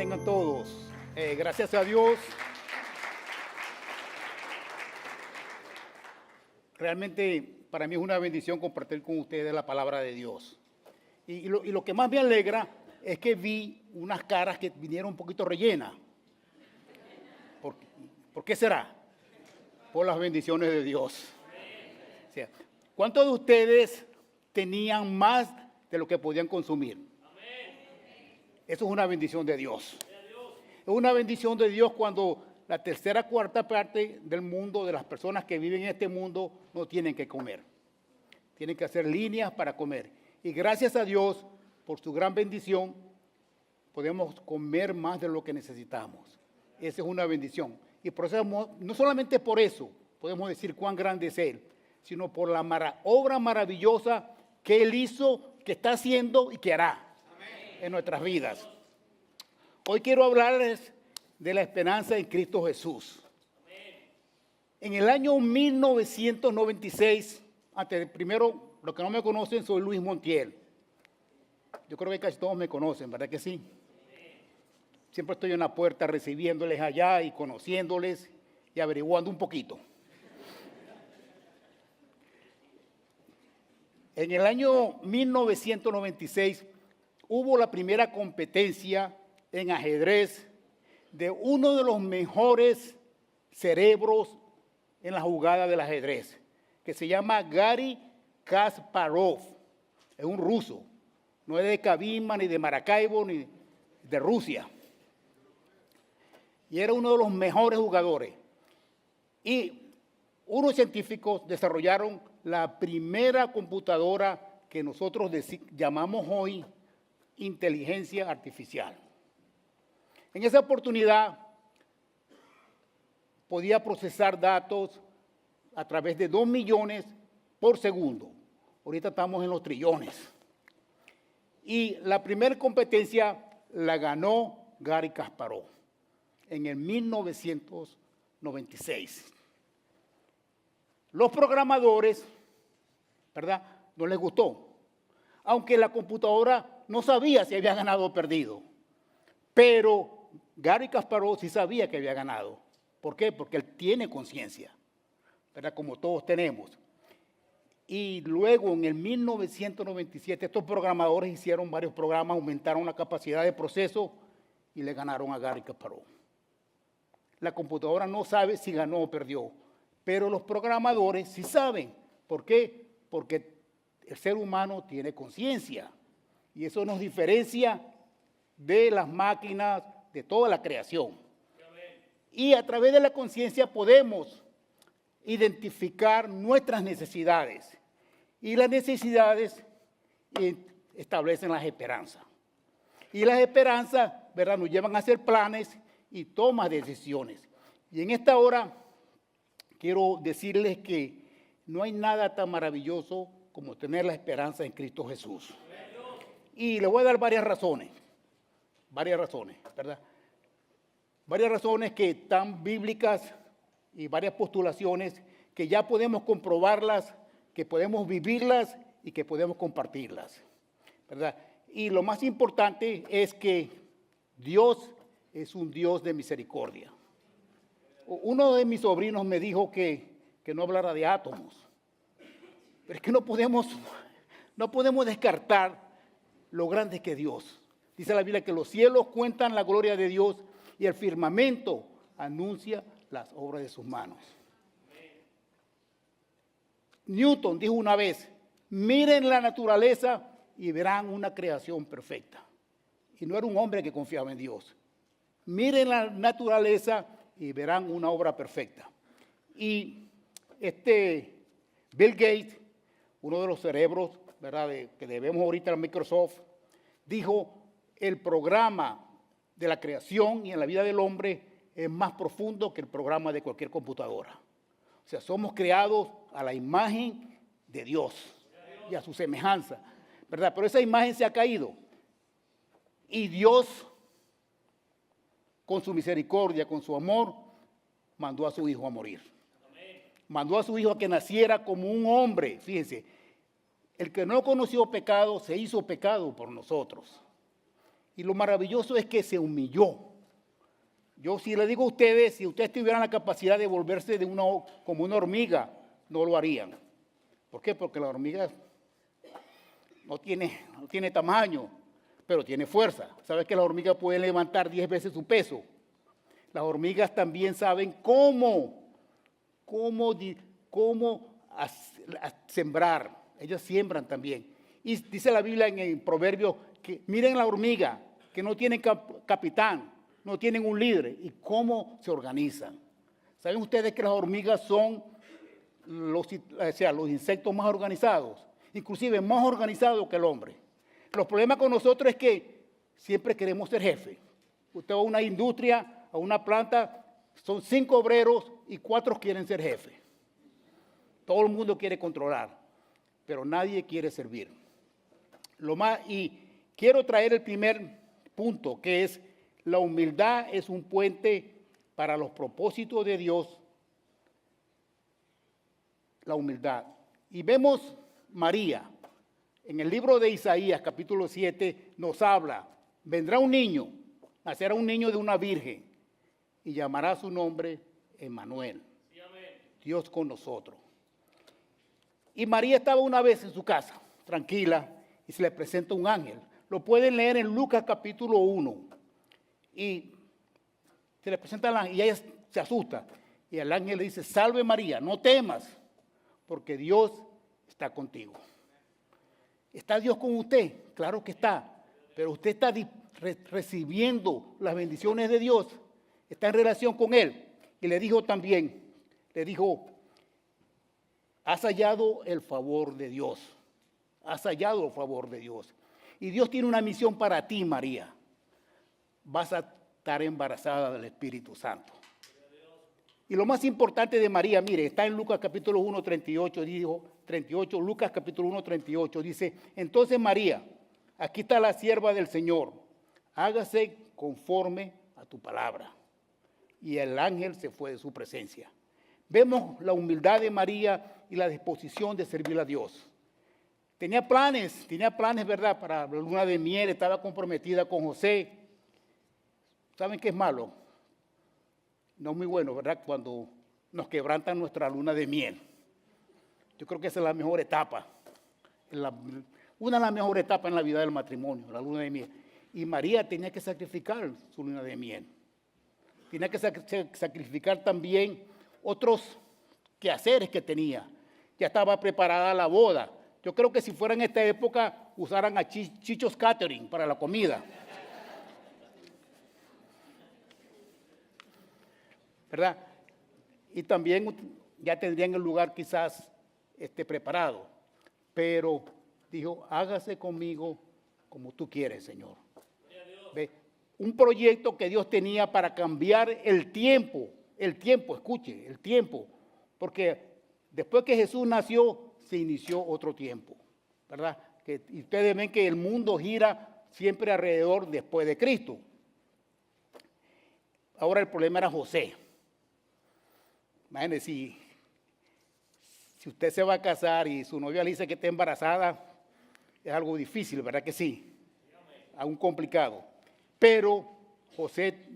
tengan todos. Gracias a Dios. Realmente para mí es una bendición compartir con ustedes la palabra de Dios. Y lo que más me alegra es que vi unas caras que vinieron un poquito rellenas. ¿Por qué será? Por las bendiciones de Dios. O sea, ¿cuántos de ustedes tenían más de lo que podían consumir? Eso es una bendición de Dios. Es una bendición de Dios cuando la tercera, cuarta parte del mundo, de las personas que viven en este mundo, no tienen que comer. Tienen que hacer líneas para comer. Y gracias a Dios, por su gran bendición, podemos comer más de lo que necesitamos. Esa es una bendición. Y por eso, no solamente por eso podemos decir cuán grande es Él, sino por la obra maravillosa que Él hizo, que está haciendo y que hará en nuestras vidas. Hoy quiero hablarles de la esperanza en Cristo Jesús. En el año 1996, primero, los que no me conocen, soy Luis Montiel. Yo creo que casi todos me conocen, ¿verdad que sí? Siempre estoy en la puerta recibiéndoles allá y conociéndoles y averiguando un poquito. En el año 1996 hubo la primera competencia en ajedrez de uno de los mejores cerebros en la jugada del ajedrez, que se llama Garry Kasparov. Es un ruso, no es de Kabima, ni de Maracaibo, ni de Rusia. Y era uno de los mejores jugadores. Y unos científicos desarrollaron la primera computadora que nosotros llamamos hoy inteligencia artificial. En esa oportunidad podía procesar datos a través de 2 millones por segundo. Ahorita estamos en los trillones. Y la primera competencia la ganó Garry Kasparov en el 1996. Los programadores, ¿verdad?, no les gustó, aunque la computadora no sabía si había ganado o perdido. Pero Garry Kasparov sí sabía que había ganado. ¿Por qué? Porque él tiene conciencia, ¿verdad?, como todos tenemos. Y luego, en el 1997, estos programadores hicieron varios programas, aumentaron la capacidad de proceso y le ganaron a Garry Kasparov. La computadora no sabe si ganó o perdió, pero los programadores sí saben. ¿Por qué? Porque el ser humano tiene conciencia y eso nos diferencia de las máquinas, de toda la creación. Y a través de la conciencia podemos identificar nuestras necesidades. Y las necesidades establecen las esperanzas. Y las esperanzas, ¿verdad?, nos llevan a hacer planes y toma de decisiones. Y en esta hora quiero decirles que no hay nada tan maravilloso como tener la esperanza en Cristo Jesús. Y les voy a dar varias razones, ¿verdad? Varias razones que están bíblicas y varias postulaciones que ya podemos comprobarlas, que podemos vivirlas y que podemos compartirlas, ¿verdad? Y lo más importante es que Dios es un Dios de misericordia. Uno de mis sobrinos me dijo que no hablara de átomos, pero es que no podemos descartar lo grande que es Dios. Dice la Biblia que los cielos cuentan la gloria de Dios y el firmamento anuncia las obras de sus manos. Newton dijo una vez, miren la naturaleza y verán una creación perfecta. Y no era un hombre que confiaba en Dios. Miren la naturaleza y verán una obra perfecta. Y Bill Gates, uno de los cerebros, ¿verdad?, que debemos ahorita a Microsoft, dijo, el programa de la creación y en la vida del hombre es más profundo que el programa de cualquier computadora. O sea, somos creados a la imagen de Dios y a su semejanza, ¿verdad? Pero esa imagen se ha caído. Y Dios, con su misericordia, con su amor, mandó a su hijo a morir. Mandó a su hijo a que naciera como un hombre. Fíjense, el que no conoció pecado se hizo pecado por nosotros. Y lo maravilloso es que se humilló. Yo si le digo a ustedes, si ustedes tuvieran la capacidad de volverse como una hormiga, no lo harían. ¿Por qué? Porque la hormiga no tiene tamaño, pero tiene fuerza. ¿Sabes que la hormiga puede levantar 10 veces su peso? Las hormigas también saben cómo sembrar. Ellas siembran también. Y dice la Biblia en el Proverbio que miren la hormiga, que no tienen capitán, no tienen un líder, y cómo se organizan. ¿Saben ustedes que las hormigas son los insectos más organizados? Inclusive más organizados que el hombre. Los problemas con nosotros es que siempre queremos ser jefe. Usted va a una industria, a una planta, son 5 obreros y 4 quieren ser jefe. Todo el mundo quiere controlar, pero nadie quiere servir. Y quiero traer el primer punto, que es la humildad es un puente para los propósitos de Dios. La humildad. Y vemos María, en el libro de Isaías, capítulo 7, nos habla, vendrá un niño, nacerá un niño de una virgen, y llamará su nombre Emmanuel, sí, Dios con nosotros. Y María estaba una vez en su casa, tranquila, y se le presenta un ángel. Lo pueden leer en Lucas capítulo 1. Y se le presenta el ángel y ella se asusta. Y el ángel le dice, salve María, no temas, porque Dios está contigo. ¿Está Dios con usted? Claro que está. Pero usted está recibiendo las bendiciones de Dios. Está en relación con Él. Y le dijo también, has hallado el favor de Dios. Has hallado el favor de Dios. Y Dios tiene una misión para ti, María. Vas a estar embarazada del Espíritu Santo. Y lo más importante de María, mire, está en Lucas capítulo 1, 38, Lucas capítulo 1, 38, dice, entonces María, aquí está la sierva del Señor, hágase conforme a tu palabra. Y el ángel se fue de su presencia. Vemos la humildad de María y la disposición de servir a Dios. Tenía planes, ¿verdad? Para la luna de miel, estaba comprometida con José. ¿Saben qué es malo? No es muy bueno, ¿verdad? Cuando nos quebrantan nuestra luna de miel. Yo creo que esa es la mejor etapa. Una de las mejores etapas en la vida del matrimonio, la luna de miel. Y María tenía que sacrificar su luna de miel. Tenía que sacrificar también otros quehaceres que tenía. Ya estaba preparada la boda. Yo creo que si fuera en esta época, usaran a Chichos Catering para la comida. ¿Verdad? Y también ya tendrían el lugar quizás preparado. Pero dijo, hágase conmigo como tú quieres, Señor. ¿Ve? Un proyecto que Dios tenía para cambiar el tiempo, escuche, el tiempo. Porque después que Jesús nació, se inició otro tiempo, ¿verdad? Y ustedes ven que el mundo gira siempre alrededor después de Cristo. Ahora el problema era José. Imagínense, si usted se va a casar y su novia le dice que está embarazada, es algo difícil, ¿verdad que sí? Aún complicado. Pero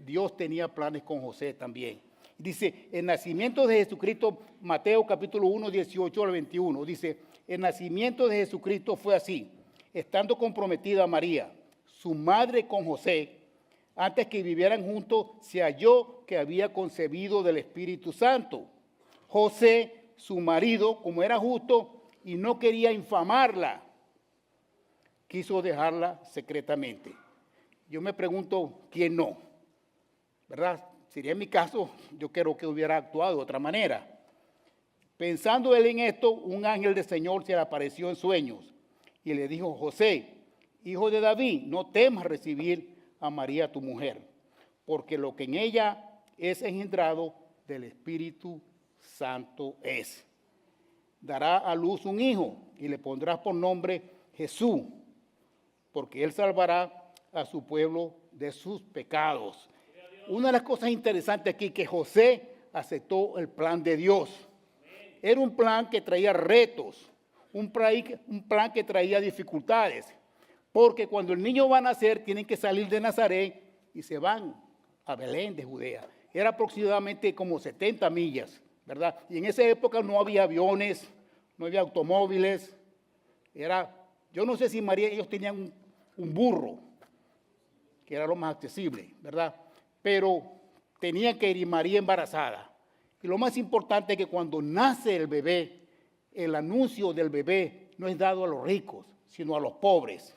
Dios tenía planes con José también. Dice, el nacimiento de Jesucristo, Mateo capítulo 1, 18 al 21, dice, el nacimiento de Jesucristo fue así, estando comprometida María, su madre con José, antes que vivieran juntos, se halló que había concebido del Espíritu Santo. José, su marido, como era justo y no quería infamarla, quiso dejarla secretamente. Yo me pregunto, ¿quién no? ¿Verdad? Sería en mi caso, yo creo que hubiera actuado de otra manera. Pensando él en esto, un ángel del Señor se le apareció en sueños y le dijo, José, hijo de David, no temas recibir a María tu mujer, porque lo que en ella es engendrado del Espíritu Santo es. Dará a luz un hijo y le pondrás por nombre Jesús, porque él salvará a su pueblo de sus pecados. Una de las cosas interesantes aquí es que José aceptó el plan de Dios. Era un plan que traía retos, un plan que traía dificultades, Porque cuando el niño va a nacer, tienen que salir de Nazaret y se van a Belén de Judea. Era aproximadamente como 70 millas, ¿verdad? Y en esa época no había aviones, no había automóviles. Yo no sé si María, ellos tenían un burro, que era lo más accesible, ¿verdad? Pero tenía que ir María embarazada. Y lo más importante es que cuando nace el bebé, el anuncio del bebé no es dado a los ricos, sino a los pobres.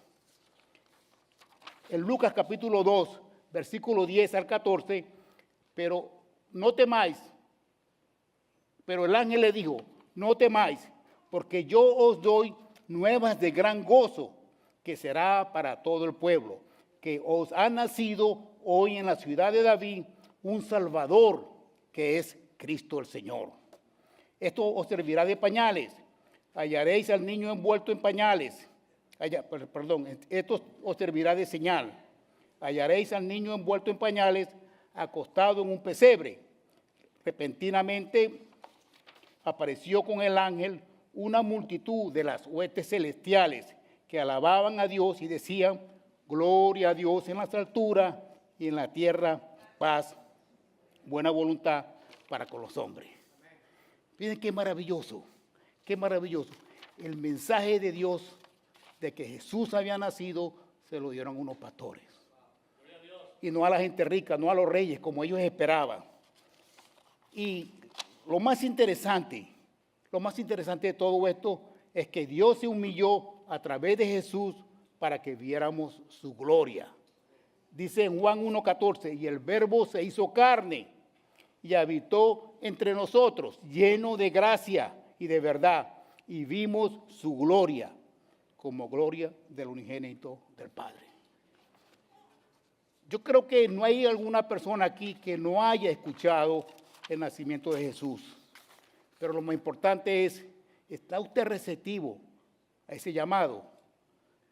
En Lucas capítulo 2, versículo 10 al 14, pero no temáis. Pero el ángel le dijo, no temáis, porque yo os doy nuevas de gran gozo, que será para todo el pueblo, que os ha nacido hoy en la ciudad de David un Salvador, que es Cristo el Señor. Esto os servirá de pañales. Hallaréis al niño envuelto en pañales. Esto os servirá de señal. Hallaréis al niño envuelto en pañales, acostado en un pesebre. Repentinamente apareció con el ángel una multitud de las huestes celestiales que alababan a Dios y decían, gloria a Dios en las alturas y en la tierra paz, buena voluntad para con los hombres. Miren qué maravilloso, qué maravilloso. El mensaje de Dios de que Jesús había nacido se lo dieron unos pastores. Y no a la gente rica, no a los reyes como ellos esperaban. Y lo más interesante de todo esto es que Dios se humilló a través de Jesús para que viéramos su gloria. Dice en Juan 1:14, y el verbo se hizo carne y habitó entre nosotros, lleno de gracia y de verdad, y vimos su gloria, como gloria del unigénito del Padre. Yo creo que no hay alguna persona aquí que no haya escuchado el nacimiento de Jesús. Pero lo más importante es, ¿está usted receptivo a ese llamado?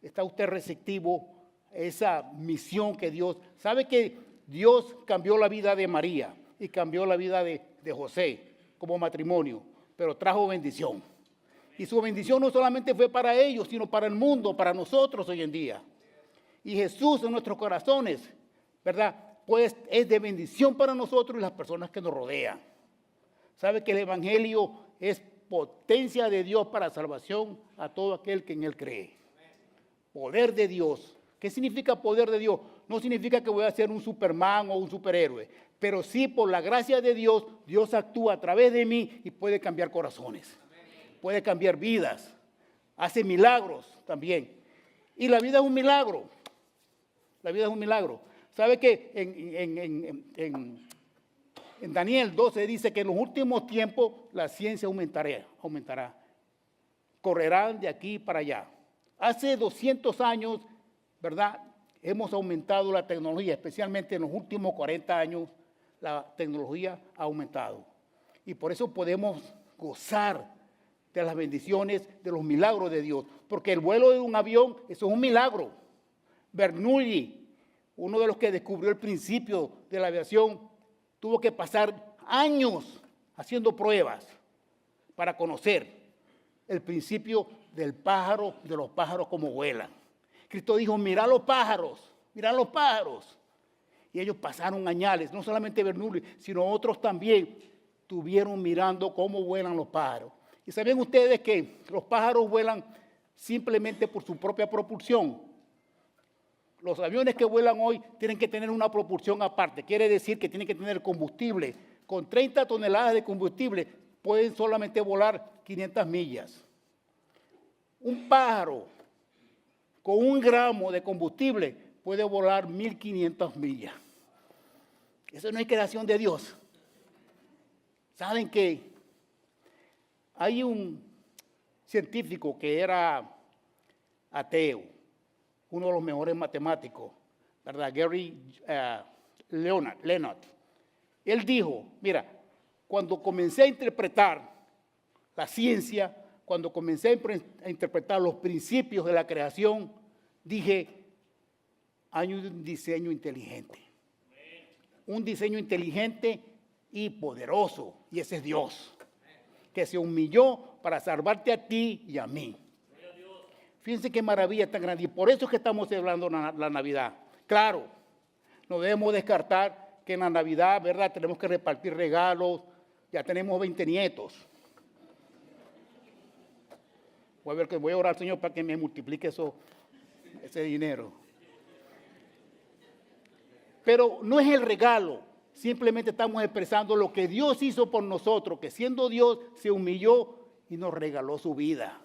¿Está usted receptivo a esa misión que Dios? ¿Sabe que Dios cambió la vida de María y cambió la vida de José como matrimonio, pero trajo bendición? Y su bendición no solamente fue para ellos, sino para el mundo, para nosotros hoy en día. Y Jesús en nuestros corazones, ¿verdad? Pues es de bendición para nosotros y las personas que nos rodean. ¿Sabe que el Evangelio es potencia de Dios para salvación a todo aquel que en él cree? Poder de Dios. ¿Qué significa poder de Dios? No significa que voy a ser un Superman o un superhéroe, pero sí por la gracia de Dios, Dios actúa a través de mí y puede cambiar corazones, puede cambiar vidas, hace milagros también. Y la vida es un milagro. La vida es un milagro. ¿Sabe que en Daniel 12 dice que en los últimos tiempos la ciencia aumentará? Correrán de aquí para allá. Hace 200 años, ¿verdad? Hemos aumentado la tecnología, especialmente en los últimos 40 años, la tecnología ha aumentado. Y por eso podemos gozar de las bendiciones, de los milagros de Dios. Porque el vuelo de un avión, eso es un milagro. Bernoulli, uno de los que descubrió el principio de la aviación, tuvo que pasar años haciendo pruebas para conocer el principio del pájaro, de los pájaros como vuelan. Cristo dijo, mira los pájaros. Y ellos pasaron añales, no solamente Bernoulli, sino otros también estuvieron mirando cómo vuelan los pájaros. Y saben ustedes que los pájaros vuelan simplemente por su propia propulsión. Los aviones que vuelan hoy tienen que tener una propulsión aparte. Quiere decir que tienen que tener combustible. Con 30 toneladas de combustible pueden solamente volar 500 millas. Un pájaro con 1 gramo de combustible puede volar 1500 millas. Eso no es creación de Dios. ¿Saben que hay un científico que era ateo, uno de los mejores matemáticos, ¿verdad? Gary Leonard. Él dijo, mira, cuando comencé a interpretar la ciencia, cuando comencé a interpretar los principios de la creación, dije, hay un diseño inteligente. Un diseño inteligente y poderoso, y ese es Dios, que se humilló para salvarte a ti y a mí. Fíjense qué maravilla tan grande. Y por eso es que estamos celebrando la Navidad. Claro, no debemos descartar que en la Navidad, ¿verdad?, tenemos que repartir regalos. Ya tenemos 20 nietos. Voy a orar al Señor para que me multiplique ese dinero. Pero no es el regalo. Simplemente estamos expresando lo que Dios hizo por nosotros, que siendo Dios se humilló y nos regaló su vida.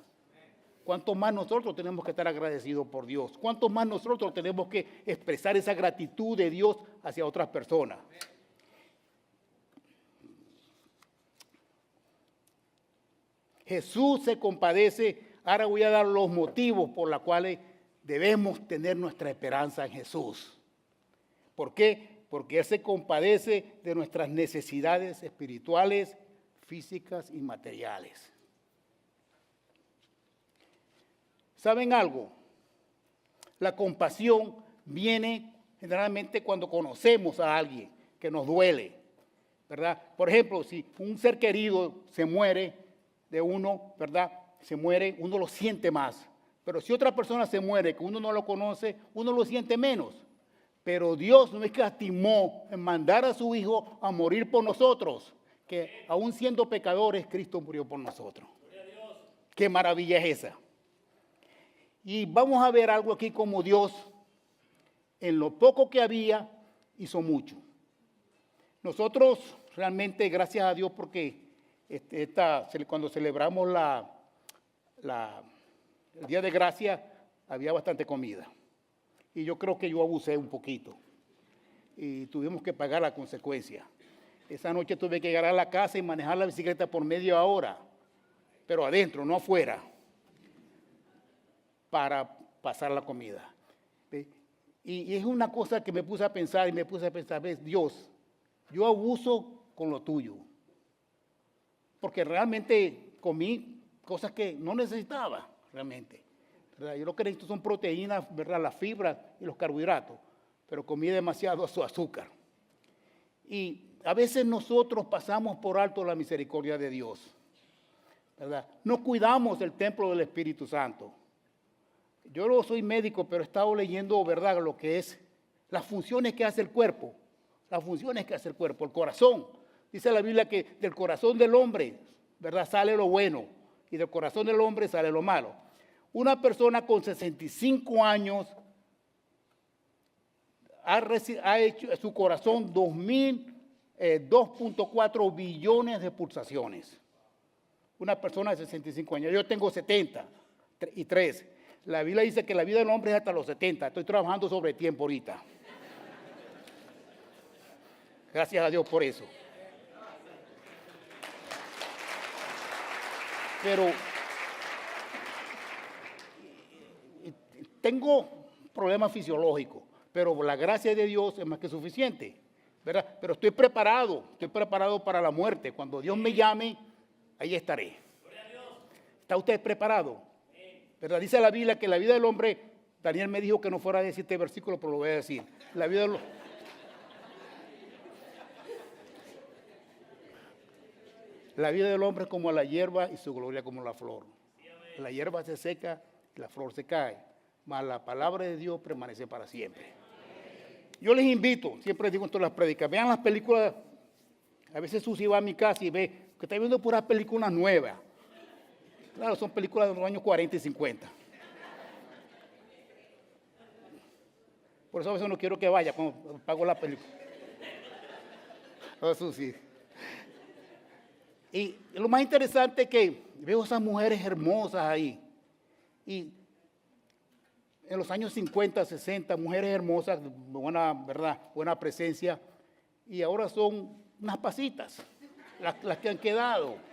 ¿Cuánto más nosotros tenemos que estar agradecidos por Dios? ¿Cuánto más nosotros tenemos que expresar esa gratitud de Dios hacia otras personas? Jesús se compadece. Ahora voy a dar los motivos por los cuales debemos tener nuestra esperanza en Jesús. ¿Por qué? Porque Él se compadece de nuestras necesidades espirituales, físicas y materiales. ¿Saben algo? La compasión viene generalmente cuando conocemos a alguien que nos duele, ¿verdad? Por ejemplo, si un ser querido se muere de uno, ¿verdad? Se muere, uno lo siente más. Pero si otra persona se muere, que uno no lo conoce, uno lo siente menos. Pero Dios no escatimó en mandar a su Hijo a morir por nosotros, que aún siendo pecadores, Cristo murió por nosotros. Qué maravilla es esa. Y vamos a ver algo aquí como Dios, en lo poco que había, hizo mucho. Nosotros realmente, gracias a Dios, porque cuando celebramos el Día de Gracia, había bastante comida. Y yo creo que yo abusé un poquito. Y tuvimos que pagar la consecuencia. Esa noche tuve que llegar a la casa y manejar la bicicleta por media hora. Pero adentro, no afuera. Para pasar la comida. Y es una cosa que me puse a pensar ¿ves? Dios, yo abuso con lo tuyo. Porque realmente comí cosas que no necesitaba realmente. ¿Verdad? Yo lo que necesito son proteínas, ¿verdad?, las fibras y los carbohidratos, pero comí demasiado azúcar. Y a veces nosotros pasamos por alto la misericordia de Dios, ¿verdad? No cuidamos el templo del Espíritu Santo. Yo no soy médico, pero he estado leyendo, ¿verdad?, lo que es las funciones que hace el cuerpo, el corazón. Dice la Biblia que del corazón del hombre, ¿verdad?, sale lo bueno y del corazón del hombre sale lo malo. Una persona con 65 años ha hecho su corazón 2.4 billones de pulsaciones. Una persona de 65 años. Yo tengo 73. La Biblia dice que la vida del hombre es hasta los 70. Estoy trabajando sobre tiempo ahorita. Gracias a Dios por eso. Pero tengo problemas fisiológicos, pero la gracia de Dios es más que suficiente, ¿verdad? Pero estoy preparado para la muerte. Cuando Dios me llame, ahí estaré. ¿Está usted preparado? ¿Verdad? Dice la Biblia que la vida del hombre, Daniel me dijo que no fuera a decir este versículo, pero lo voy a decir. La vida del hombre es como la hierba y su gloria como la flor. La hierba se seca, la flor se cae, mas la palabra de Dios permanece para siempre. Yo les invito, siempre digo en todas las prédicas, vean las películas. A veces Susi va a mi casa y ve que está viendo puras películas nuevas. Claro, son películas de los años 40 y 50. Por eso a veces no quiero que vaya cuando pago la película. Eso sí. Y lo más interesante es que veo esas mujeres hermosas ahí. Y en los años 50, 60, mujeres hermosas, buena, ¿verdad?, buena presencia. Y ahora son unas pasitas, las que han quedado.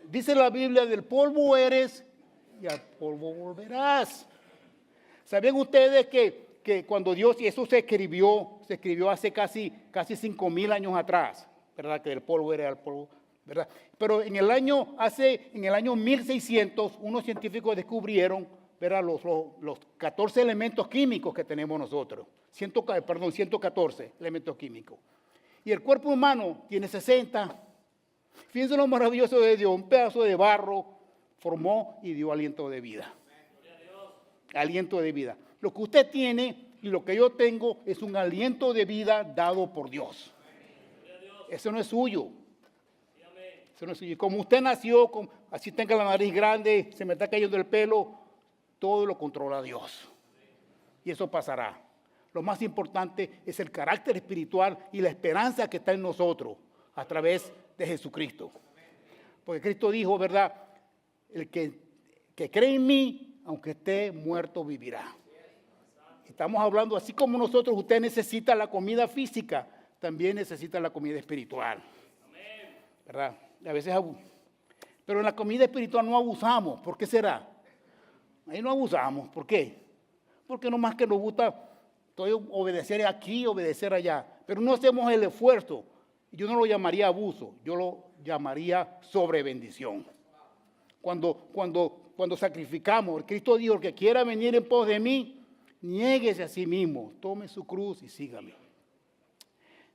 Dice la Biblia, del polvo eres y al polvo volverás. ¿Saben ustedes que cuando Dios, y eso se escribió hace casi 5,000 años atrás, ¿verdad?, que del polvo eres al polvo, ¿verdad? Pero en el año 1600, unos científicos descubrieron, ¿verdad?, los 14 elementos químicos que tenemos nosotros. 114 elementos químicos. Y el cuerpo humano tiene 60. Fíjense lo maravilloso de Dios, un pedazo de barro, formó y dio aliento de vida. Aliento de vida. Lo que usted tiene y lo que yo tengo es un aliento de vida dado por Dios. Eso no es suyo. Eso no es suyo. Y como usted nació, así tenga la nariz grande, se me está cayendo el pelo, todo lo controla Dios. Y eso pasará. Lo más importante es el carácter espiritual y la esperanza que está en nosotros a través de Jesucristo. Porque Cristo dijo, ¿verdad? El que cree en mí, aunque esté muerto, vivirá. Estamos hablando, así como nosotros, usted necesita la comida física, también necesita la comida espiritual. ¿Verdad? A veces pero en la comida espiritual no abusamos. ¿Por qué será? Ahí no abusamos. ¿Por qué? Porque nomás que nos gusta obedecer aquí, obedecer allá. Pero no hacemos el esfuerzo. Yo no lo llamaría abuso, yo lo llamaría sobrebendición. Cuando sacrificamos, Cristo dijo, el que quiera venir en pos de mí, niéguese a sí mismo, tome su cruz y sígame.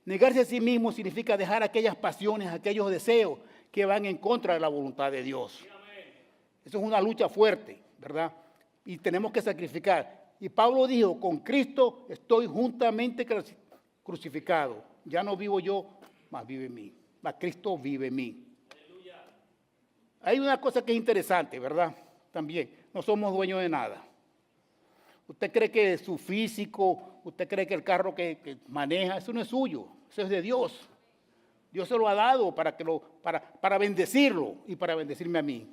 Negarse a sí mismo significa dejar aquellas pasiones, aquellos deseos que van en contra de la voluntad de Dios. Eso es una lucha fuerte, ¿verdad? Y tenemos que sacrificar. Y Pablo dijo, con Cristo estoy juntamente crucificado. Ya no vivo yo, mas vive en mí. Mas Cristo vive en mí. Hay una cosa que es interesante, ¿verdad? También, no somos dueños de nada. Usted cree que su físico, usted cree que el carro que maneja, eso no es suyo, eso es de Dios. Dios se lo ha dado para bendecirlo y para bendecirme a mí.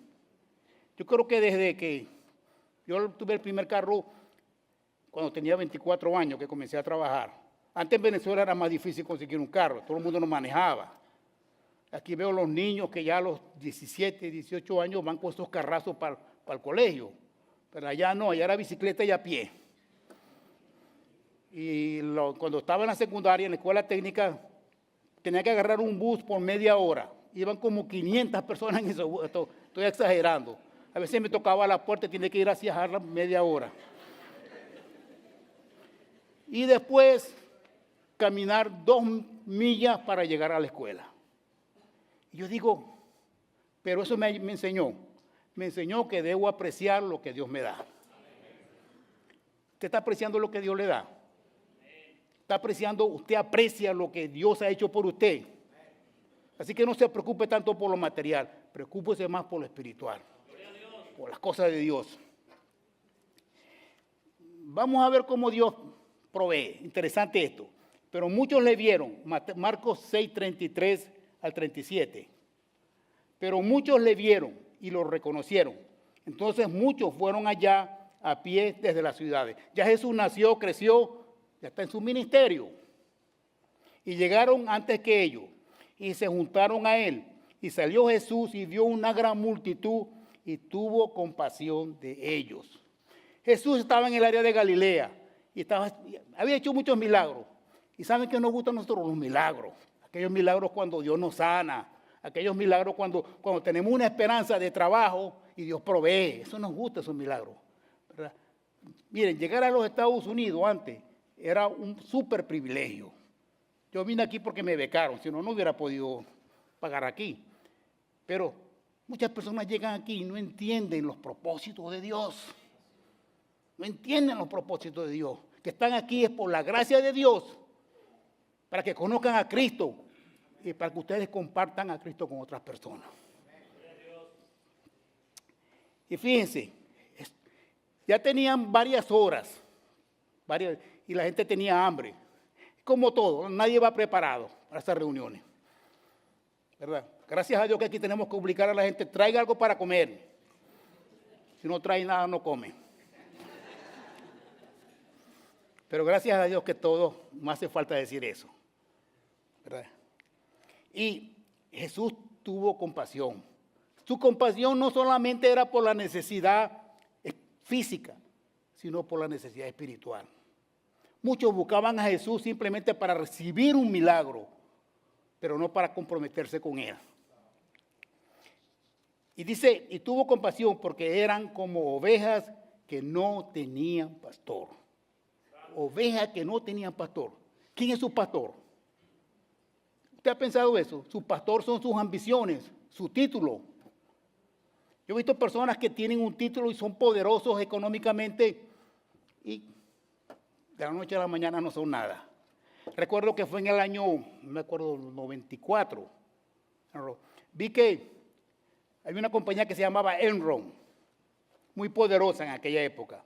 Yo creo que desde que yo tuve el primer carro, cuando tenía 24 años que comencé a trabajar. Antes en Venezuela era más difícil conseguir un carro, todo el mundo no manejaba. Aquí veo los niños que ya a los 17, 18 años van con esos carrazos para el colegio. Pero allá no, allá era bicicleta y a pie. Y cuando estaba en la secundaria, en la escuela técnica, tenía que agarrar un bus por media hora. Iban como 500 personas en ese bus, estoy exagerando. A veces me tocaba a la puerta y tenía que ir hacia Harlem media hora. Y después caminar 2 millas para llegar a la escuela. Y yo digo, pero eso me enseñó que debo apreciar lo que Dios me da. ¿Usted está apreciando lo que Dios le da? ¿Está apreciando? Usted aprecia lo que Dios ha hecho por usted. Así que no se preocupe tanto por lo material, preocúpese más por lo espiritual, por las cosas de Dios. Vamos a ver cómo Dios provee. Interesante esto. Pero muchos le vieron, Marcos 6, 33 al 37. Pero muchos le vieron y lo reconocieron. Entonces muchos fueron allá a pie desde las ciudades. Ya Jesús nació, creció, ya está en su ministerio. Y llegaron antes que ellos y se juntaron a él. Y salió Jesús y vio una gran multitud y tuvo compasión de ellos. Jesús estaba en el área de Galilea y había hecho muchos milagros. Y saben que nos gustan a nosotros los milagros. Aquellos milagros cuando Dios nos sana. Aquellos milagros cuando tenemos una esperanza de trabajo y Dios provee. Eso nos gusta, esos milagros, ¿verdad? Miren, llegar a los Estados Unidos antes era un súper privilegio. Yo vine aquí porque me becaron, si no, no hubiera podido pagar aquí. Pero muchas personas llegan aquí y no entienden los propósitos de Dios. No entienden los propósitos de Dios. Que están aquí es por la gracia de Dios, para que conozcan a Cristo y para que ustedes compartan a Cristo con otras personas. Y fíjense, ya tenían varias horas, y la gente tenía hambre. Como todo, nadie va preparado para estas reuniones, ¿verdad? Gracias a Dios que aquí tenemos que obligar a la gente, traiga algo para comer. Si no trae nada, no come. Pero gracias a Dios que todo, no hace falta decir eso, ¿verdad? Y Jesús tuvo compasión. Su compasión no solamente era por la necesidad física, sino por la necesidad espiritual. Muchos buscaban a Jesús simplemente para recibir un milagro, pero no para comprometerse con él. Y dice, y tuvo compasión porque eran como ovejas que no tenían pastor. Ovejas que no tenían pastor. ¿Quién es su pastor? ¿Usted ha pensado eso? Su pastor son sus ambiciones, su título. Yo he visto personas que tienen un título y son poderosos económicamente y de la noche a la mañana no son nada. Recuerdo que fue en el año, no me acuerdo, 94. Vi que había una compañía que se llamaba Enron, muy poderosa en aquella época.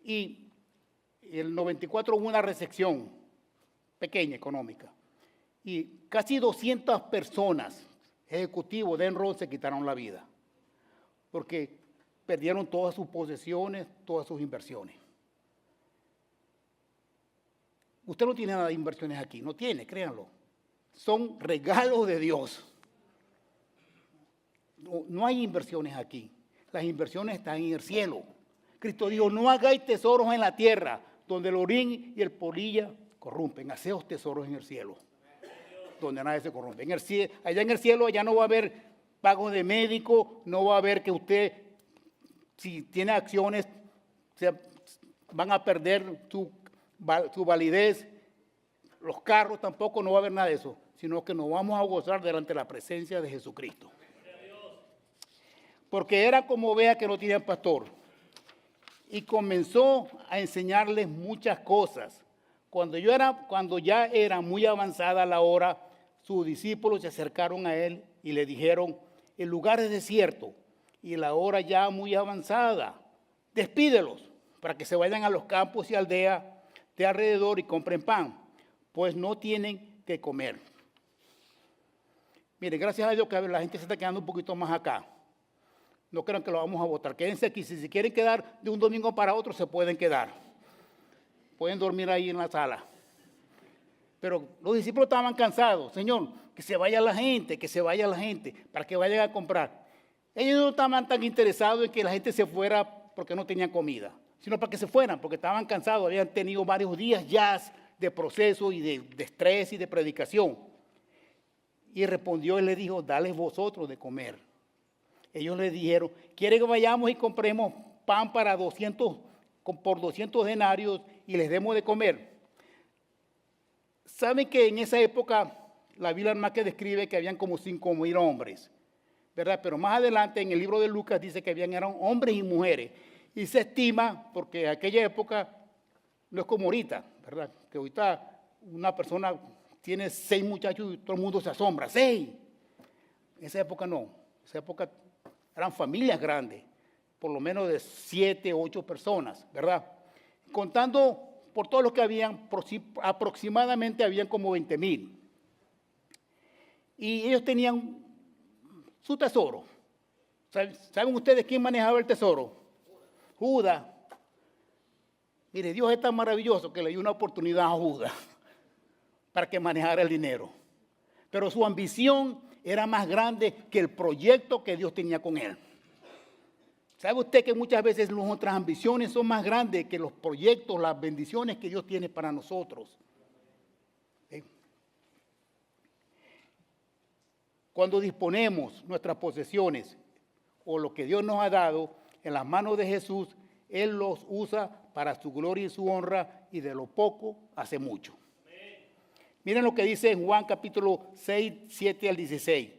Y en el 94 hubo una recesión pequeña económica. Y casi 200 personas, ejecutivos de Enron, se quitaron la vida. Porque perdieron todas sus posesiones, todas sus inversiones. Usted no tiene nada de inversiones aquí, no tiene, créanlo. Son regalos de Dios. No hay inversiones aquí. Las inversiones están en el cielo. Cristo dijo, no hagáis tesoros en la tierra, donde el orín y el polilla corrompen. Haceos tesoros en el cielo, donde nadie se corrompe. Allá en el cielo, allá no va a haber pagos de médico, no va a haber que usted, si tiene acciones, van a perder su validez. Los carros tampoco, no va a haber nada de eso, sino que nos vamos a gozar delante de la presencia de Jesucristo. Porque era como vea que no tenían pastor. Y comenzó a enseñarles muchas cosas. Cuando ya era muy avanzada la hora, sus discípulos se acercaron a él y le dijeron, el lugar es desierto y la hora ya muy avanzada. Despídelos para que se vayan a los campos y aldeas de alrededor y compren pan, pues no tienen que comer. Mire, gracias a Dios que la gente se está quedando un poquito más acá. No crean que lo vamos a votar. Quédense aquí. Si se quieren quedar de un domingo para otro, se pueden quedar. Pueden dormir ahí en la sala. Pero los discípulos estaban cansados. Señor, que se vaya la gente, para que vayan a comprar. Ellos no estaban tan interesados en que la gente se fuera porque no tenían comida, sino para que se fueran, porque estaban cansados. Habían tenido varios días ya de proceso y de estrés y de predicación. Y respondió y le dijo, dale vosotros de comer. Ellos le dijeron, ¿quiere que vayamos y compremos pan para 200, por 200 denarios y les demos de comer? ¿Saben que en esa época la Biblia más que describe que habían como 5,000 hombres? ¿Verdad? Pero más adelante en el libro de Lucas dice que eran hombres y mujeres. Y se estima, porque en aquella época no es como ahorita, ¿verdad? Que ahorita una persona tiene 6 muchachos y todo el mundo se asombra. 6. En esa época no. En esa época eran familias grandes, por lo menos de 7, 8 personas, ¿verdad? Contando por todos los que habían, aproximadamente habían como 20,000. Y ellos tenían su tesoro. ¿Saben ustedes quién manejaba el tesoro? Judas. Mire, Dios es tan maravilloso que le dio una oportunidad a Judas para que manejara el dinero. Pero su ambición era más grande que el proyecto que Dios tenía con él. ¿Sabe usted que muchas veces nuestras ambiciones son más grandes que los proyectos, las bendiciones que Dios tiene para nosotros? Cuando disponemos nuestras posesiones o lo que Dios nos ha dado en las manos de Jesús, Él los usa para su gloria y su honra, y de lo poco hace mucho. Miren lo que dice en Juan capítulo 6, 7 al 16.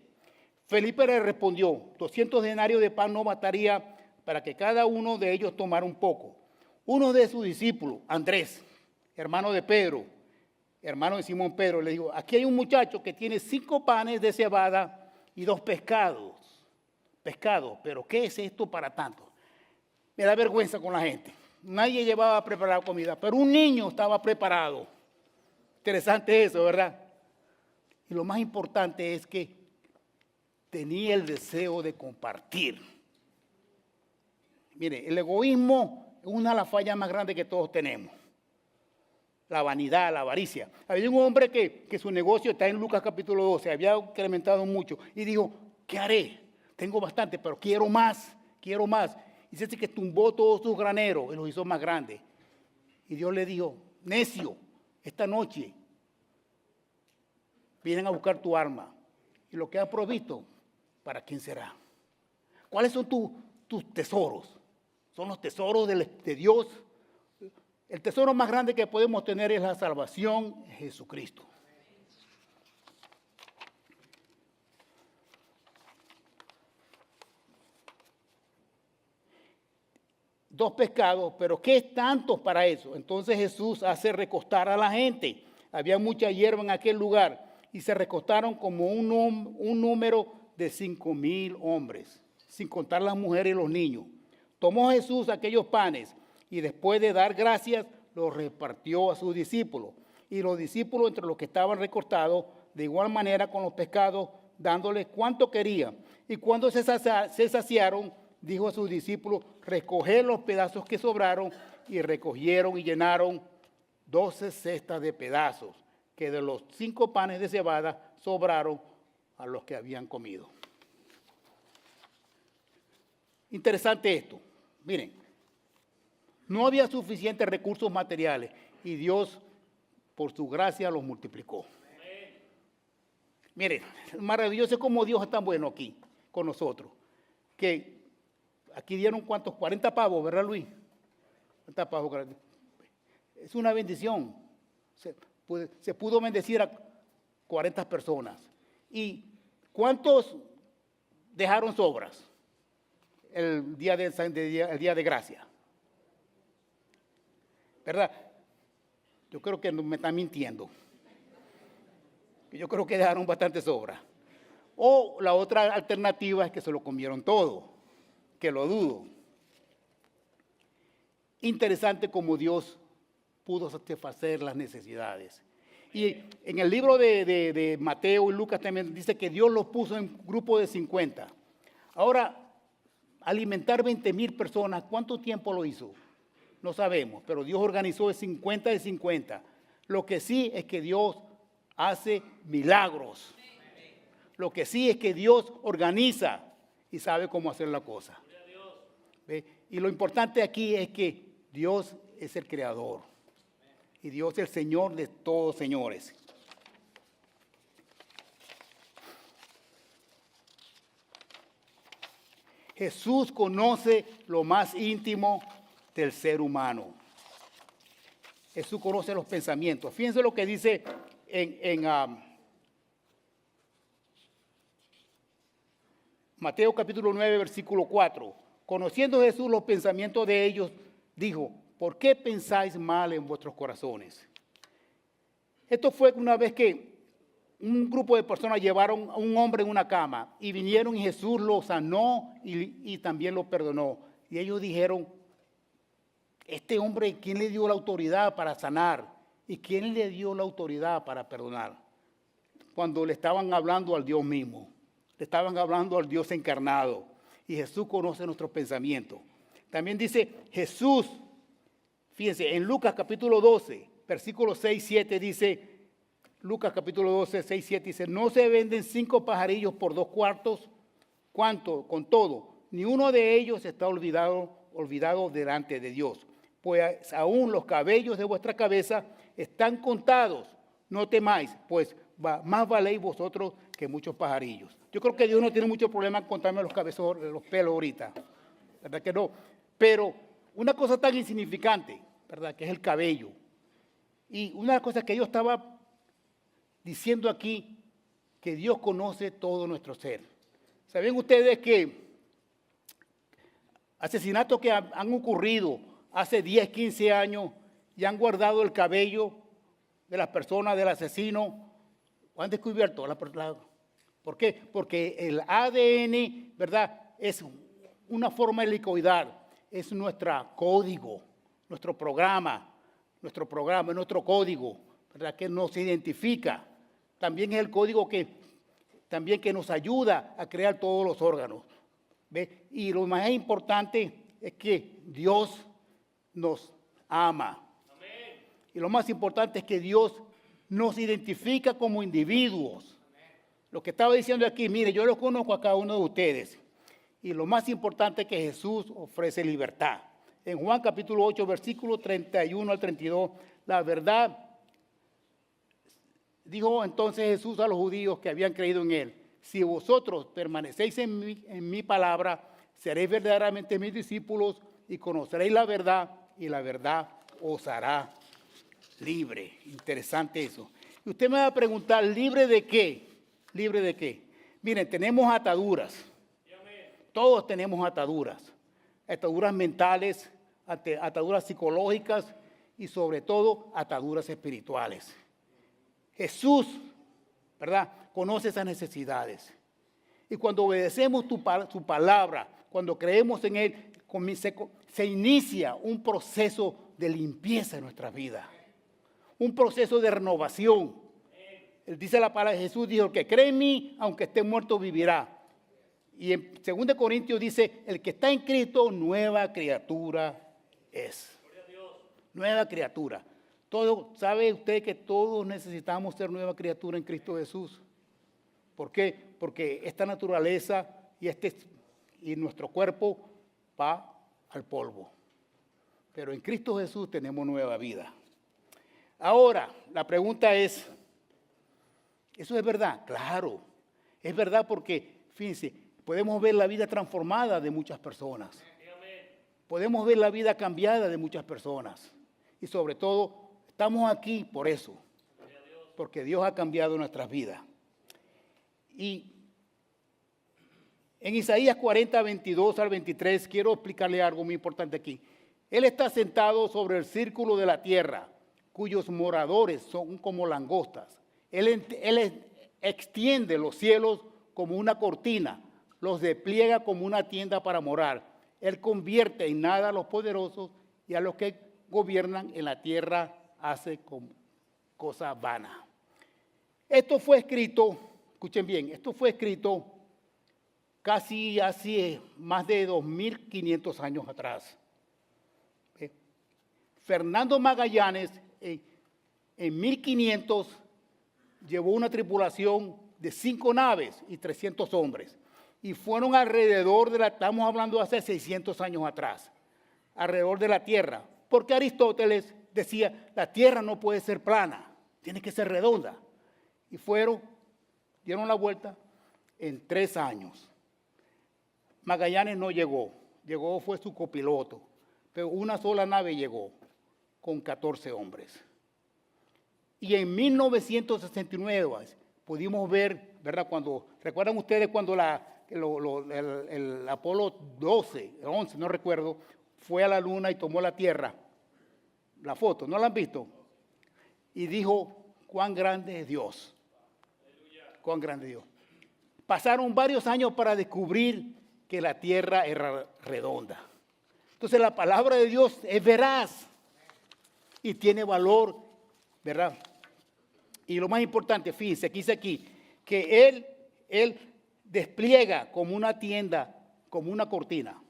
Felipe le respondió, 200 denarios de pan no bastaría para que cada uno de ellos tomara un poco. Uno de sus discípulos, Andrés, hermano de Pedro, hermano de Simón Pedro, le dijo, aquí hay un muchacho que tiene 5 panes de cebada y 2 pescados. Pescado, pero ¿qué es esto para tanto? Me da vergüenza con la gente. Nadie llevaba a preparar comida, pero un niño estaba preparado. Interesante eso, ¿verdad? Y lo más importante es que tenía el deseo de compartir. Mire, el egoísmo es una de las fallas más grandes que todos tenemos. La vanidad, la avaricia. Había un hombre que su negocio está en Lucas capítulo 12, había incrementado mucho y dijo, ¿qué haré? Tengo bastante, pero quiero más, quiero más. Y dice que tumbó todos sus graneros y los hizo más grandes. Y Dios le dijo, necio, esta noche vienen a buscar tu arma. Y lo que has provisto, ¿para quién será? ¿Cuáles son tus tesoros? Son los tesoros de Dios. El tesoro más grande que podemos tener es la salvación en Jesucristo. 2 pescados, pero ¿qué es tanto para eso? Entonces Jesús hace recostar a la gente. Había mucha hierba en aquel lugar y se recostaron como un número de 5,000 hombres, sin contar las mujeres y los niños. Tomó Jesús aquellos panes y después de dar gracias, los repartió a sus discípulos. Y los discípulos, entre los que estaban recostados, de igual manera con los pescados, dándoles cuanto querían. Y cuando se saciaron, dijo a sus discípulos: recoged los pedazos que sobraron, y recogieron y llenaron 12 cestas de pedazos, que de los 5 panes de cebada sobraron a los que habían comido. Interesante esto. Miren, no había suficientes recursos materiales y Dios, por su gracia, los multiplicó. Miren, maravilloso como Dios es tan bueno aquí con nosotros, que aquí dieron ¿cuántos? 40 pavos, ¿verdad, Luis? 40 pavos. Es una bendición. Se pudo bendecir a 40 personas. ¿Y cuántos dejaron sobras el día de gracia? ¿Verdad? Yo creo que me están mintiendo. Yo creo que dejaron bastante sobra. O la otra alternativa es que se lo comieron todo, que lo dudo. Interesante cómo Dios pudo satisfacer las necesidades. Y en el libro de Mateo y Lucas también dice que Dios los puso en grupo de 50. Ahora, alimentar 20,000 personas, ¿cuánto tiempo lo hizo? No sabemos, pero Dios organizó de 50 de 50. Lo que sí es que Dios hace milagros. Lo que sí es que Dios organiza y sabe cómo hacer la cosa. ¿Ve? Y lo importante aquí es que Dios es el creador. Y Dios es el Señor de todos señores. Jesús conoce lo más íntimo del ser humano. Jesús conoce los pensamientos. Fíjense lo que dice en Mateo capítulo 9, versículo 4. Conociendo Jesús los pensamientos de ellos, dijo: ¿por qué pensáis mal en vuestros corazones? Esto fue una vez que un grupo de personas llevaron a un hombre en una cama y vinieron y Jesús lo sanó y también lo perdonó. Y ellos dijeron: este hombre, ¿quién le dio la autoridad para sanar? ¿Y quién le dio la autoridad para perdonar? Cuando le estaban hablando al Dios mismo, le estaban hablando al Dios encarnado. Y Jesús conoce nuestros pensamientos. También dice Jesús, fíjense, en Lucas capítulo 12, versículos 6, 7 dice, Lucas capítulo 12, 6, 7 dice: ¿no se venden 5 pajarillos por 2 cuartos? ¿Cuánto? Con todo, ni uno de ellos está olvidado delante de Dios. Pues aún los cabellos de vuestra cabeza están contados. No temáis, pues más valéis vosotros que muchos pajarillos. Yo creo que Dios no tiene mucho problema en contarme los pelos ahorita, ¿verdad que no? Pero una cosa tan insignificante, ¿verdad?, que es el cabello. Y una cosa que yo estaba diciendo aquí, que Dios conoce todo nuestro ser. ¿Saben ustedes que asesinatos que han ocurrido hace 10, 15 años y han guardado el cabello de las personas, del asesino, o han descubierto ¿por qué? Porque el ADN, ¿verdad?, es una forma helicoidal, es nuestro código, nuestro programa, nuestro código, ¿verdad?, que nos identifica. También es el código que nos ayuda a crear todos los órganos. ¿Ve? Y lo más importante es que Dios nos ama. Amén. Y lo más importante es que Dios nos identifica como individuos. Amén. Lo que estaba diciendo aquí, mire, yo lo conozco a cada uno de ustedes. Y lo más importante es que Jesús ofrece libertad. En Juan capítulo 8, versículo 31 al 32, la verdad, dijo entonces Jesús a los judíos que habían creído en él: si vosotros permanecéis en mi palabra, seréis verdaderamente mis discípulos y conoceréis la verdad, y la verdad os hará libre. Interesante eso. Y usted me va a preguntar, ¿libre de qué? ¿Libre de qué? Miren, tenemos ataduras. Todos tenemos ataduras. Ataduras mentales, ataduras psicológicas y sobre todo ataduras espirituales. Jesús, ¿verdad?, conoce esas necesidades. Y cuando obedecemos su palabra, cuando creemos en Él, se inicia un proceso de limpieza en nuestras vidas. Un proceso de renovación. Él dice la palabra de Jesús, dijo, el que cree en mí, aunque esté muerto, vivirá. Y en 2 Corintios dice, el que está en Cristo, nueva criatura es. Nueva criatura. ¿Sabe usted que todos necesitamos ser nueva criatura en Cristo Jesús? ¿Por qué? Porque esta naturaleza y nuestro cuerpo va al polvo. Pero en Cristo Jesús tenemos nueva vida. Ahora, la pregunta es, ¿eso es verdad? Claro, es verdad porque, fíjense, podemos ver la vida transformada de muchas personas. Podemos ver la vida cambiada de muchas personas. Y sobre todo, estamos aquí por eso. Porque Dios ha cambiado nuestras vidas. Y en Isaías 40, 22 al 23, quiero explicarle algo muy importante aquí. Él está sentado sobre el círculo de la tierra, cuyos moradores son como langostas. Él extiende los cielos como una cortina, los despliega como una tienda para morar. Él convierte en nada a los poderosos y a los que gobiernan en la tierra hace cosas vanas. Esto fue escrito, escuchen bien, esto fue escrito casi hace más de 2.500 años atrás. Fernando Magallanes en 1500 llevó una tripulación de 5 naves y 300 hombres. Y fueron alrededor estamos hablando de hace 600 años atrás, alrededor de la Tierra. Porque Aristóteles decía, la Tierra no puede ser plana, tiene que ser redonda. Y dieron la vuelta en 3 años. Magallanes no llegó, fue su copiloto, pero una sola nave llegó con 14 hombres. Y en 1969 pudimos ver, ¿verdad? ¿Recuerdan ustedes cuando el Apolo 11, no recuerdo, fue a la luna y tomó la Tierra? La foto, ¿no la han visto? Y dijo, cuán grande es Dios. Cuán grande es Dios. Pasaron varios años para descubrir que la Tierra era redonda. Entonces la palabra de Dios es veraz y tiene valor, ¿verdad? Y lo más importante, fíjense, aquí, que Él despliega como una tienda, como una cortina.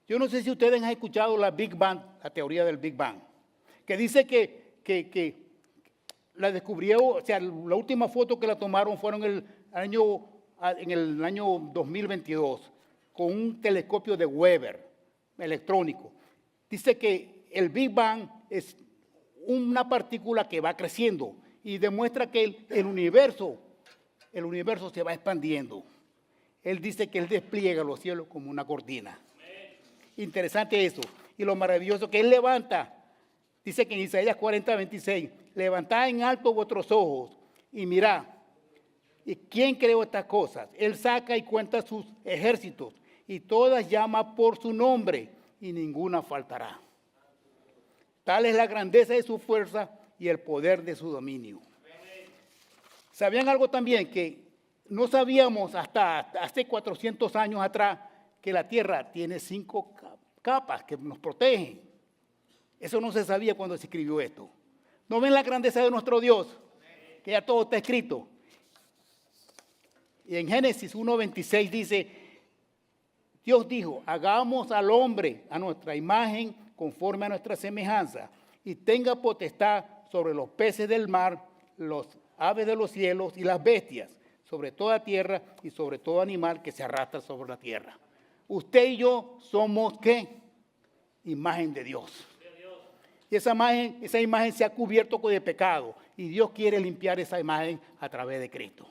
Yo no sé si ustedes han escuchado la Big Bang, la teoría del Big Bang, que dice que la descubrió, o sea, la última foto que la tomaron fueron en el año 2022, con un telescopio de Weber electrónico. Dice que el Big Bang es una partícula que va creciendo y demuestra que el universo se va expandiendo. Él dice que Él despliega los cielos como una cortina. Interesante eso. Y lo maravilloso que Él levanta, dice que en Isaías 40, 26, levantad en alto vuestros ojos y mirad. ¿Y quién creó estas cosas? Él saca y cuenta sus ejércitos y todas llama por su nombre y ninguna faltará. Tal es la grandeza de su fuerza y el poder de su dominio. ¿Sabían algo también? Que no sabíamos hasta hace 400 años atrás que la Tierra tiene 5 capas que nos protegen. Eso no se sabía cuando se escribió esto. ¿No ven la grandeza de nuestro Dios? Que ya todo está escrito. Y en Génesis 1:26 dice, Dios dijo, hagamos al hombre a nuestra imagen conforme a nuestra semejanza y tenga potestad sobre los peces del mar, los aves de los cielos y las bestias, sobre toda tierra y sobre todo animal que se arrastra sobre la tierra. Usted y yo somos, ¿qué? Imagen de Dios. Y esa imagen se ha cubierto de pecado y Dios quiere limpiar esa imagen a través de Cristo.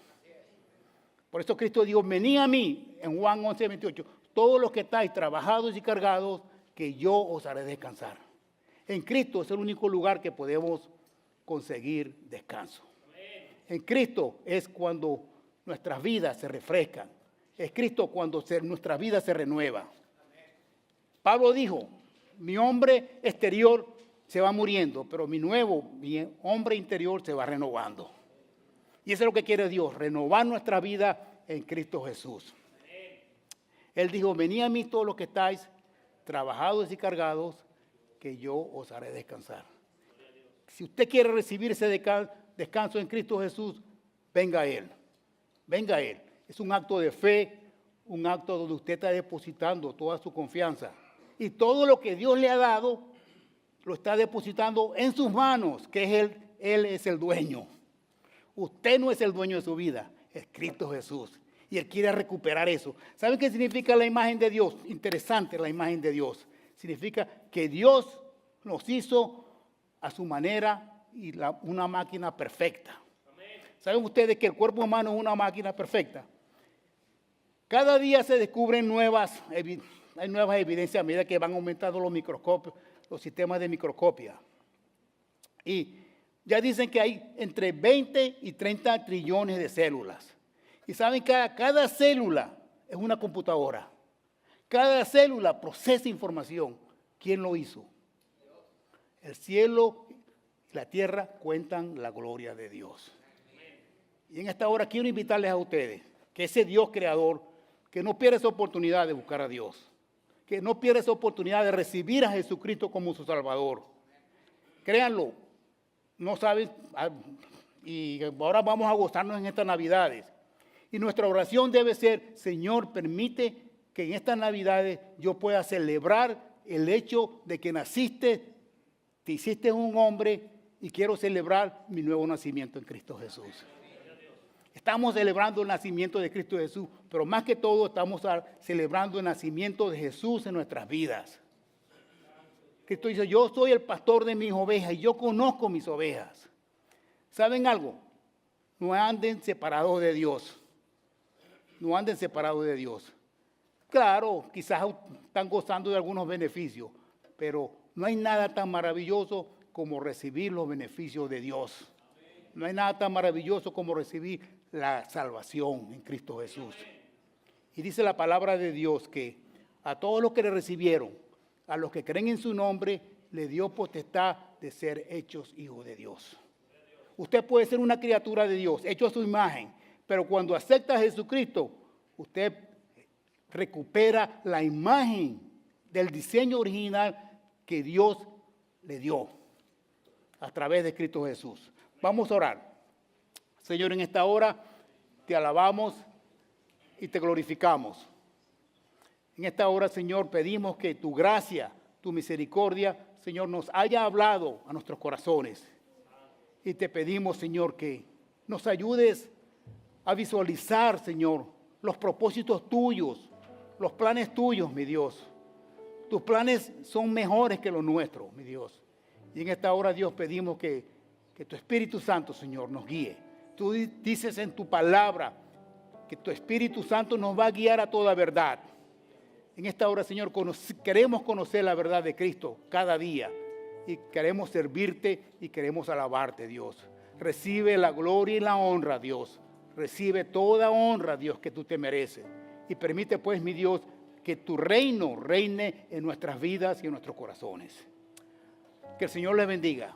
Por eso Cristo dijo, venid a mí, en Juan 11:28, todos los que estáis trabajados y cargados, que yo os haré descansar. En Cristo es el único lugar que podemos conseguir descanso. En Cristo es cuando nuestras vidas se refrescan. Es Cristo cuando nuestra vida se renueva. Pablo dijo, mi hombre exterior se va muriendo, pero mi hombre interior se va renovando. Y eso es lo que quiere Dios, renovar nuestra vida en Cristo Jesús. Él dijo, venid a mí todos los que estáis trabajados y cargados, que yo os haré descansar. Si usted quiere recibir ese descanso en Cristo Jesús, venga a Él. Venga a Él. Es un acto de fe, un acto donde usted está depositando toda su confianza. Y todo lo que Dios le ha dado, lo está depositando en sus manos, que es Él es el dueño. Usted no es el dueño de su vida, es Cristo Jesús. Y Él quiere recuperar eso. ¿Saben qué significa la imagen de Dios? Interesante la imagen de Dios. Significa que Dios nos hizo a su manera y una máquina perfecta. ¿Saben ustedes que el cuerpo humano es una máquina perfecta? Cada día se descubren nuevas evidencias a medida que van aumentando los microscopios, los sistemas de microscopia. Y ya dicen que hay entre 20 y 30 trillones de células. Y saben que cada célula es una computadora. Cada célula procesa información. ¿Quién lo hizo? El cielo y la tierra cuentan la gloria de Dios. Y en esta hora quiero invitarles a ustedes que ese Dios creador, que no pierda esa oportunidad de buscar a Dios, que no pierda esa oportunidad de recibir a Jesucristo como su Salvador. Créanlo, no saben, y ahora vamos a gozarnos en estas Navidades. Y nuestra oración debe ser, Señor, permite que en estas Navidades yo pueda celebrar el hecho de que naciste, te hiciste un hombre y quiero celebrar mi nuevo nacimiento en Cristo Jesús. Estamos celebrando el nacimiento de Cristo Jesús, pero más que todo estamos celebrando el nacimiento de Jesús en nuestras vidas. Cristo dice, yo soy el pastor de mis ovejas y yo conozco mis ovejas. ¿Saben algo? No anden separados de Dios. No anden separados de Dios. Claro, quizás están gozando de algunos beneficios, pero no hay nada tan maravilloso como recibir los beneficios de Dios. No hay nada tan maravilloso como recibir la salvación en Cristo Jesús. Y dice la palabra de Dios que a todos los que le recibieron, a los que creen en su nombre, le dio potestad de ser hechos hijos de Dios. Usted puede ser una criatura de Dios, hecho a su imagen, pero cuando acepta a Jesucristo, usted recupera la imagen del diseño original que Dios le dio a través de Cristo Jesús. Vamos a orar. Señor, en esta hora te alabamos y te glorificamos. En esta hora, Señor, pedimos que tu gracia, tu misericordia, Señor, nos haya hablado a nuestros corazones. Y te pedimos, Señor, que nos ayudes a visualizar, Señor, los propósitos tuyos, los planes tuyos, mi Dios. Tus planes son mejores que los nuestros, mi Dios. Y en esta hora, Dios, pedimos que tu Espíritu Santo, Señor, nos guíe. Tú dices en tu palabra que tu Espíritu Santo nos va a guiar a toda verdad. En esta hora, Señor, queremos conocer la verdad de Cristo cada día. Y queremos servirte y queremos alabarte, Dios. Recibe la gloria y la honra, Dios. Recibe toda honra, Dios, que tú te mereces. Y permite, pues, mi Dios, que tu reino reine en nuestras vidas y en nuestros corazones. Que el Señor les bendiga.